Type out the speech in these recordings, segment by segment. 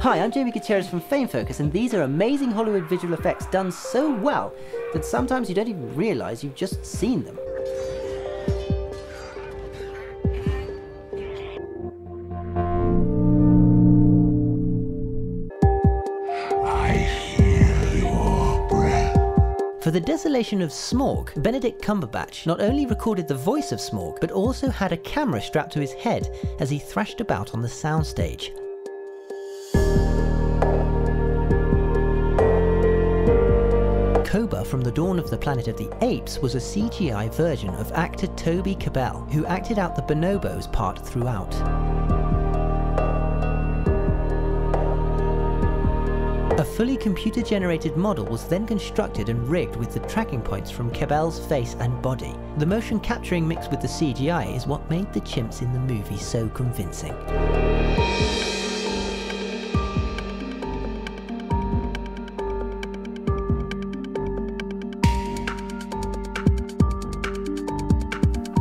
Hi, I'm Jamie Gutierrez from Filmmakers, and these are amazing Hollywood visual effects done so well that sometimes you don't even realise you've just seen them. For The Desolation of Smaug, Benedict Cumberbatch not only recorded the voice of Smaug, but also had a camera strapped to his head as he thrashed about on the soundstage. Koba from The Dawn of the Planet of the Apes was a CGI version of actor Toby Kebbell, who acted out the bonobos part throughout. A fully computer-generated model was then constructed and rigged with the tracking points from Kebbell's face and body. The motion capturing mixed with the CGI is what made the chimps in the movie so convincing.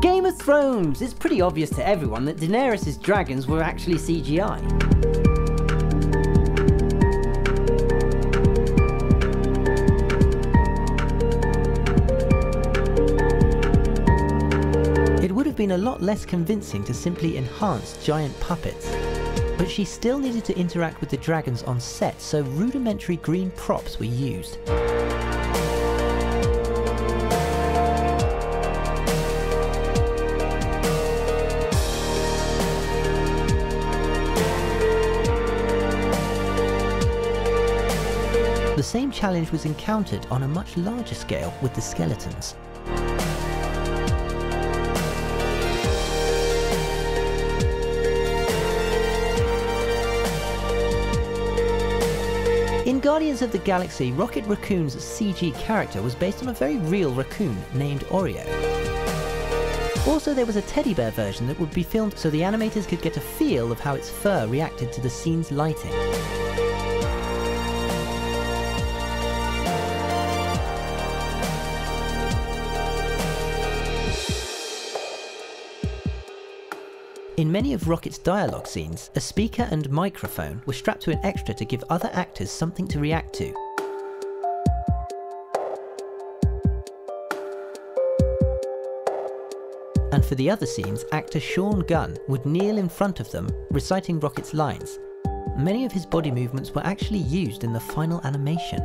Game of Thrones! It's pretty obvious to everyone that Daenerys' dragons were actually CGI. Been a lot less convincing to simply enhance giant puppets. But she still needed to interact with the dragons on set, so rudimentary green props were used. The same challenge was encountered on a much larger scale with the skeletons. In Guardians of the Galaxy, Rocket Raccoon's CG character was based on a very real raccoon named Oreo. Also, there was a teddy bear version that would be filmed so the animators could get a feel of how its fur reacted to the scene's lighting. In many of Rocket's dialogue scenes, a speaker and microphone were strapped to an extra to give other actors something to react to. And for the other scenes, actor Sean Gunn would kneel in front of them, reciting Rocket's lines. Many of his body movements were actually used in the final animation.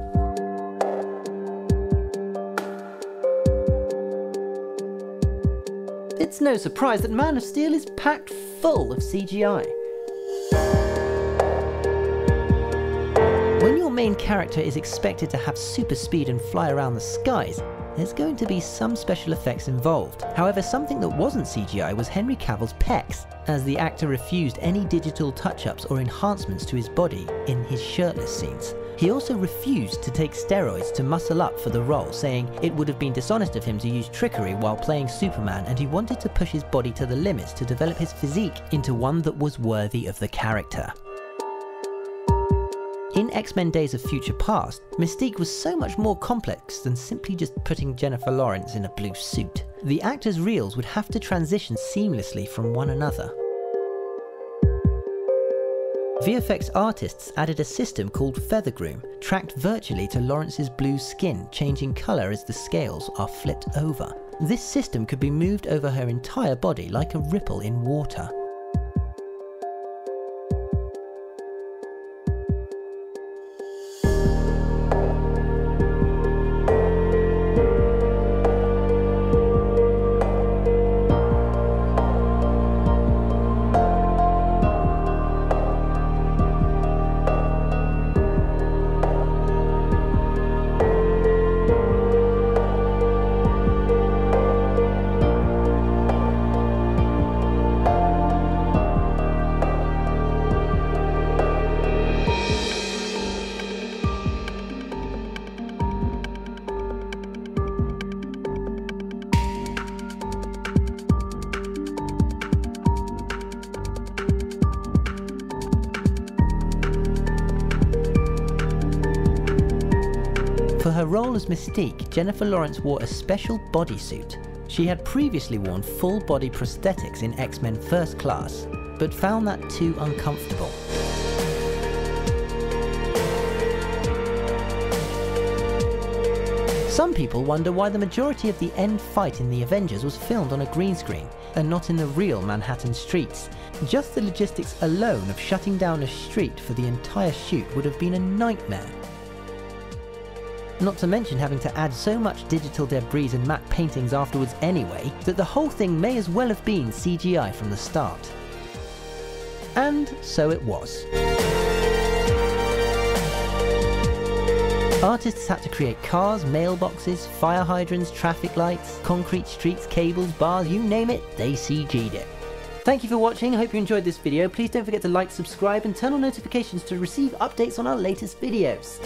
It's no surprise that Man of Steel is packed full of CGI. When your main character is expected to have super speed and fly around the skies, there's going to be some special effects involved. However, something that wasn't CGI was Henry Cavill's pecs, as the actor refused any digital touch-ups or enhancements to his body in his shirtless scenes. He also refused to take steroids to muscle up for the role, saying it would have been dishonest of him to use trickery while playing Superman, and he wanted to push his body to the limits to develop his physique into one that was worthy of the character. In X-Men Days of Future Past, Mystique was so much more complex than simply just putting Jennifer Lawrence in a blue suit. The actors' reels would have to transition seamlessly from one another. VFX artists added a system called Feathergroom, tracked virtually to Lawrence's blue skin, changing colour as the scales are flipped over. This system could be moved over her entire body like a ripple in water. For her role as Mystique, Jennifer Lawrence wore a special bodysuit. She had previously worn full-body prosthetics in X-Men First Class, but found that too uncomfortable. Some people wonder why the majority of the end fight in The Avengers was filmed on a green screen and not in the real Manhattan streets. Just the logistics alone of shutting down a street for the entire shoot would have been a nightmare. Not to mention having to add so much digital debris and matte paintings afterwards anyway, that the whole thing may as well have been CGI from the start. And so it was. Artists had to create cars, mailboxes, fire hydrants, traffic lights, concrete streets, cables, bars, you name it, they CG'd it. Thank you for watching, I hope you enjoyed this video. Please don't forget to like, subscribe and turn on notifications to receive updates on our latest videos.